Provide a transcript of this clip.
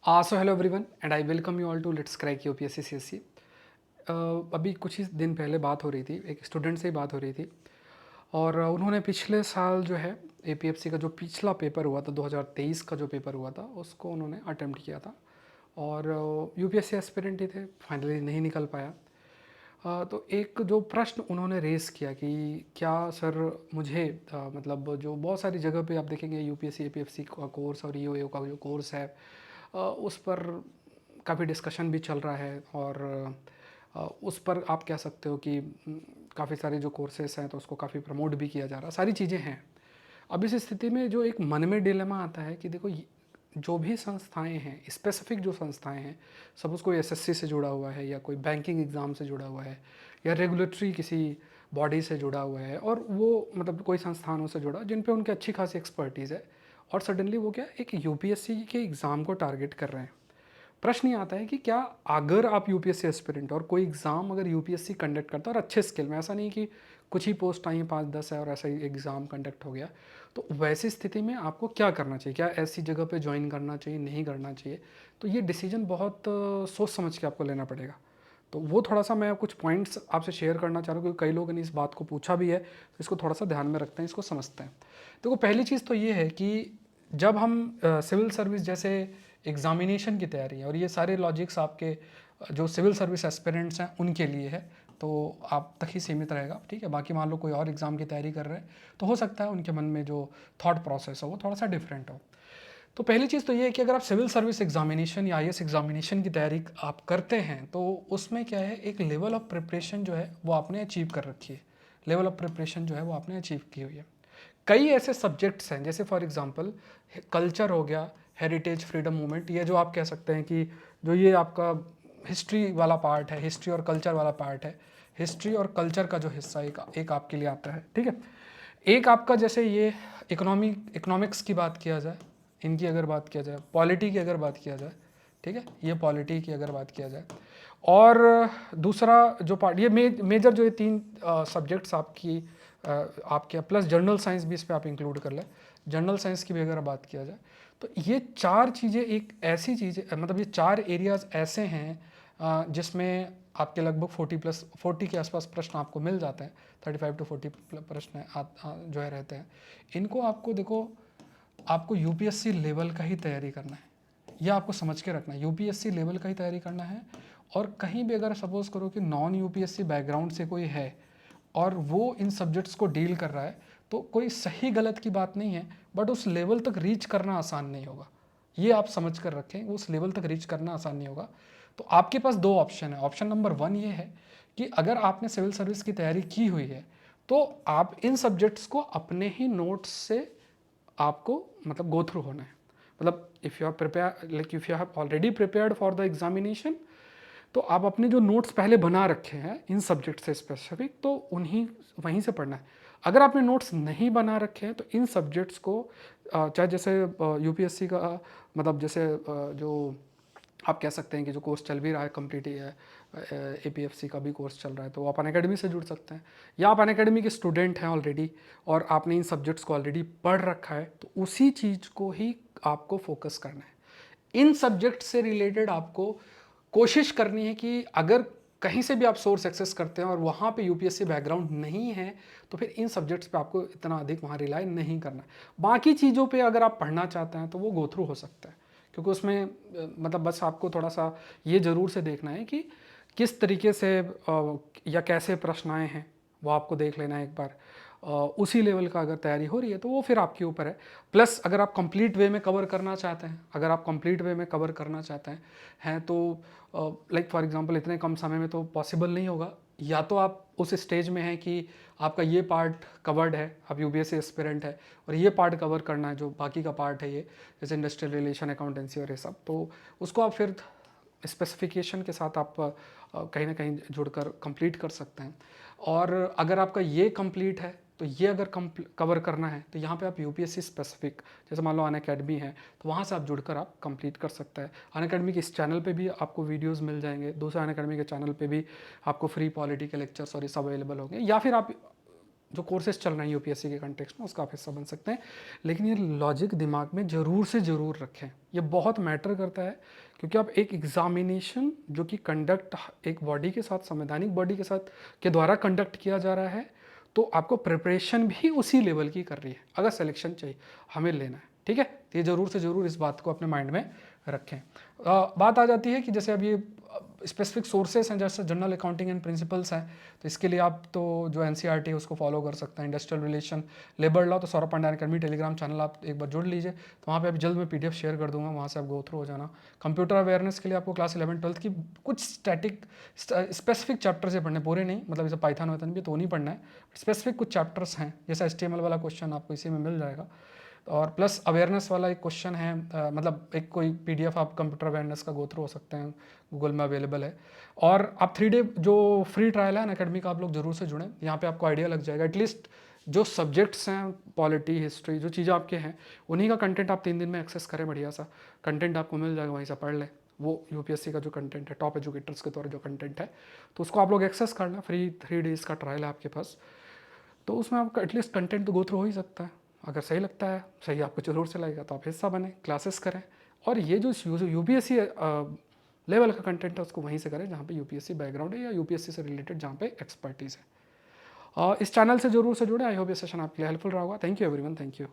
So hello everyone and I welcome you all to let's crack UPSC CSC. अभी कुछ ही दिन पहले बात हो रही थी, एक स्टूडेंट से ही बात हो रही थी और उन्होंने पिछले साल जो है एपीएफसी का जो पिछला पेपर हुआ था 2023 का जो पेपर हुआ था उसको उन्होंने अटेम्प्ट किया था और यूपीएससी एस्पिरेंट ही थे, फाइनली नहीं निकल पाया। तो एक जो प्रश्न उन्होंने रेस किया कि क्या सर मुझे मतलब जो बहुत सारी जगह पे आप देखेंगे यूपीएससी एपीएफसी का कोर्स और ईओए का जो कोर्स है उस पर काफ़ी डिस्कशन भी चल रहा है और उस पर आप कह सकते हो कि काफ़ी सारे जो कोर्सेस हैं तो उसको काफ़ी प्रमोट भी किया जा रहा है, सारी चीज़ें हैं। अब इस स्थिति में जो एक मन में डिलेमा आता है कि देखो जो भी संस्थाएं हैं, स्पेसिफिक जो संस्थाएं हैं, सपोज कोई एसएससी से जुड़ा हुआ है या कोई बैंकिंग एग्ज़ाम से जुड़ा हुआ है या रेगुलेटरी किसी बॉडी से जुड़ा हुआ है और वो मतलब कोई संस्थानों से जुड़ा जिन पे उनकी अच्छी खासी एक्सपर्टीज़ है और सडनली वो क्या एक यूपीएससी के एग्ज़ाम को टारगेट कर रहे हैं। प्रश्न ये आता है कि क्या अगर आप यूपीएससी एस्पिरेंट और कोई एग्ज़ाम अगर यूपीएससी कंडक्ट करता है और अच्छे स्केल में, ऐसा नहीं कि कुछ ही पोस्ट आई हैं 5-10 है और ऐसा ही एग्ज़ाम कंडक्ट हो गया, तो वैसी स्थिति में आपको क्या करना चाहिए? क्या ऐसी जगह पे ज्वाइन करना चाहिए, नहीं करना चाहिए? तो ये डिसीजन बहुत सोच समझ के आपको लेना पड़ेगा। तो वो थोड़ा सा मैं कुछ पॉइंट्स आपसे शेयर करना चाह रहा हूँ क्योंकि कई लोगों ने इस बात को पूछा भी है, तो इसको थोड़ा सा ध्यान में रखते हैं, इसको समझते हैं। देखो पहली चीज़ तो ये है कि जब हम सिविल सर्विस जैसे एग्जामिनेशन की तैयारी है और ये सारे लॉजिक्स आपके जो सिविल सर्विस एस्पिरेंट्स हैं उनके लिए है, तो आप तक ही सीमित रहेगा, ठीक है। बाकी मान लो कोई और एग्ज़ाम की तैयारी कर रहे हैं तो हो सकता है उनके मन में जो थॉट प्रोसेस हो वो थोड़ा सा डिफरेंट हो। तो पहली चीज़ तो ये है कि अगर आप सिविल सर्विस एग्जामिनेशन या आईएएस एग्जामिनेशन की तैयारी आप करते हैं तो उसमें क्या है, एक लेवल ऑफ प्रिपरेशन जो है वो आपने अचीव कर रखी है, लेवल ऑफ प्रिपरेशन जो है वो आपने अचीव की हुई है। कई ऐसे सब्जेक्ट्स हैं जैसे फॉर एग्जांपल कल्चर हो गया, हेरिटेज, फ्रीडम मूवमेंट, ये जो आप कह सकते हैं कि जो ये आपका हिस्ट्री वाला पार्ट है, हिस्ट्री और कल्चर वाला पार्ट है, हिस्ट्री और कल्चर का जो हिस्सा एक आपके लिए आता है, ठीक है। एक आपका जैसे ये इकोनॉमिक्स की बात किया जाए, इनकी अगर बात किया जाए, पॉलिटी की अगर बात किया जाए, ठीक है, ये पॉलिटी की अगर बात किया जाए, और दूसरा जो पार्ट ये मेजर जो ये तीन सब्जेक्ट्स आपके प्लस जनरल साइंस भी इस पे आप इंक्लूड कर लें, जनरल साइंस की भी अगर बात किया जाए, तो ये चार चीज़ें एक ऐसी चीज़ मतलब ये चार एरियाज ऐसे हैं जिसमें आपके लगभग 40 के आसपास प्रश्न आपको मिल जाते हैं, 35 to 40 प्रश्न जो है रहते हैं। इनको आपको देखो, आपको यूपीएससी लेवल का ही तैयारी करना है, यह आपको समझ के रखना है, यूपीएससी लेवल का ही तैयारी करना है। और कहीं भी अगर सपोज करो कि नॉन यूपीएससी बैकग्राउंड से कोई है और वो इन सब्जेक्ट्स को डील कर रहा है तो कोई सही गलत की बात नहीं है, बट उस लेवल तक रीच करना आसान नहीं होगा, ये आप समझ कर रखें, उस लेवल तक रीच करना आसान नहीं होगा। तो आपके पास दो ऑप्शन है। ऑप्शन नंबर 1 ये है कि अगर आपने सिविल सर्विस की तैयारी की हुई है तो आप इन सब्जेक्ट्स को अपने ही नोट्स से आपको मतलब गो थ्रू होना है। मतलब if you are prepare, like if you have already prepared for the examination, तो आप अपने जो नोट्स पहले बना रखे हैं इन सब्जेक्ट से स्पेसिफिक, तो उन्हीं वहीं से पढ़ना है। अगर आपने नोट्स नहीं बना रखे हैं तो इन सब्जेक्ट्स को चाहे जैसे यूपीएससी का मतलब जैसे जो आप कह सकते हैं कि जो कोर्स चल भी रहा है कंप्लीट ही है, एपीएफसी का भी कोर्स चल रहा है, तो आप अनअकैडमी से जुड़ सकते हैं, या आप अनअकैडमी के स्टूडेंट हैं ऑलरेडी और आपने इन सब्जेक्ट्स को ऑलरेडी पढ़ रखा है, तो उसी चीज़ को ही आपको फोकस करना है। इन सब्जेक्ट से रिलेटेड आपको कोशिश करनी है कि अगर कहीं से भी आप सोर्स एक्सेस करते हैं और वहाँ पे यूपीएससी बैकग्राउंड नहीं है तो फिर इन सब्जेक्ट्स पे आपको इतना अधिक वहाँ रिलाई नहीं करना है। बाकी चीज़ों पे अगर आप पढ़ना चाहते हैं तो वो गो थ्रू हो सकता है, क्योंकि उसमें मतलब बस आपको थोड़ा सा ये ज़रूर से देखना है कि किस तरीके से या कैसे प्रश्न आए हैं, वो आपको देख लेना है एक बार। उसी लेवल का अगर तैयारी हो रही है तो वो फिर आपके ऊपर है। प्लस अगर आप कंप्लीट वे में कवर करना चाहते हैं, अगर आप कंप्लीट वे में कवर करना चाहते हैं तो लाइक फॉर एग्जांपल इतने कम समय में तो पॉसिबल नहीं होगा। या तो आप उस स्टेज में हैं कि आपका ये पार्ट कवर्ड है, आप यूपीएससी एस्पिरेंट है और ये पार्ट कवर करना है, जो बाकी का पार्ट है ये जैसे इंडस्ट्रियल रिलेशन, अकाउंटेंसी और ये सब, तो उसको आप फिर स्पेसिफिकेशन के साथ आप कहीं ना कहीं जुड़कर कंप्लीट कर सकते हैं। और अगर आपका ये कंप्लीट है तो ये अगर कवर करना है तो यहाँ पे आप यूपीएससी स्पेसिफिक, जैसे मान लो अनअकैडमी है तो वहाँ से आप जुड़कर आप कंप्लीट कर सकते हैं। अनअकैडमी के इस चैनल पे भी आपको वीडियोस मिल जाएंगे, दूसरे अनअकैडमी के चैनल पे भी आपको फ्री पॉलिटी के लेक्चर्स और ये सब अवेलेबल होंगे, या फिर आप जो कोर्सेज चल रहे हैं यूपीएससी के कंटेक्स्ट में उसका आप हिस्सा बन सकते हैं। लेकिन ये लॉजिक दिमाग में ज़रूर से ज़रूर रखें, ये बहुत मैटर करता है, क्योंकि आप एक एग्जामिनेशन जो कि कंडक्ट एक बॉडी के साथ, संवैधानिक बॉडी के साथ के द्वारा कंडक्ट किया जा रहा है, तो आपको प्रिपरेशन भी उसी लेवल की कर रही है अगर सिलेक्शन चाहिए हमें लेना है, ठीक है। तो ये ज़रूर से ज़रूर इस बात को अपने माइंड में रखें। बात आ जाती है कि जैसे अब ये स्पेसिफिक सोर्सेस हैं, जैसे जनरल अकाउंटिंग एंड प्रिंसिपल्स हैं, तो इसके लिए आप तो जो एनसीईआरटी है उसको फॉलो कर सकते हैं। इंडस्ट्रियल रिलेशन, लेबर लॉ, तो Saurabh Pandya academy Telegram channel आप एक बार जुड़ लीजिए, तो वहाँ पे अभी जल्द मैं पीडीएफ शेयर कर दूंगा, वहाँ से आप गो थ्रू हो जाना। कंप्यूटर अवेयरनेस के लिए आपको क्लास 11-12 की कुछ स्टैटिक स्पेसिफिक चैप्टर से पढ़ने, पूरे नहीं, मतलब जैसे पाइथन वाइथन भी तो नहीं पढ़ना है, स्पेसिफिक कुछ चैप्टर्स हैं, जैसे एचटीएमएल वाला क्वेश्चन आपको इसी में मिल जाएगा, और प्लस अवेयरनेस वाला एक क्वेश्चन है, मतलब एक कोई पीडीएफ आप कंप्यूटर अवेयरनेस का गो थ्रू हो सकते हैं, गूगल में अवेलेबल है। और आप 3 डे जो फ्री ट्रायल है अकेडमी का, आप लोग जरूर से जुड़ें, यहाँ पे आपको आइडिया लग जाएगा एटलीस्ट जो सब्जेक्ट्स हैं, पॉलिटी, हिस्ट्री, जो चीज़ें आपके हैं उन्हीं का कंटेंट आप 3 दिन में एक्सेस करें, बढ़िया सा कंटेंट आपको मिल जाएगा, वहीं से पढ़ लें। वो यूपीएससी का जो कंटेंट है, टॉप एजुकेटर्स के द्वारा जो कंटेंट है, तो उसको आप लोग एक्सेस कर लें, फ्री 3 डेज़ का ट्रायल है आपके पास, तो उसमें आपका एटलीस्ट कंटेंट तो गो थ्रू हो ही सकता है। अगर सही लगता है, सही आपको जरूर से लगेगा, तो आप हिस्सा बने, क्लासेस करें, और ये जो यूपीएससी लेवल का कंटेंट है उसको वहीं से करें जहाँ पे यूपीएससी बैकग्राउंड है या यूपीएससी से रिलेटेड जहाँ पे एक्सपर्टीज़ है। इस चैनल से जरूर से जुड़े। आई होप ये सेशन आपके लिए हेल्पफुल रहा होगा। Thank you everyone, thank you.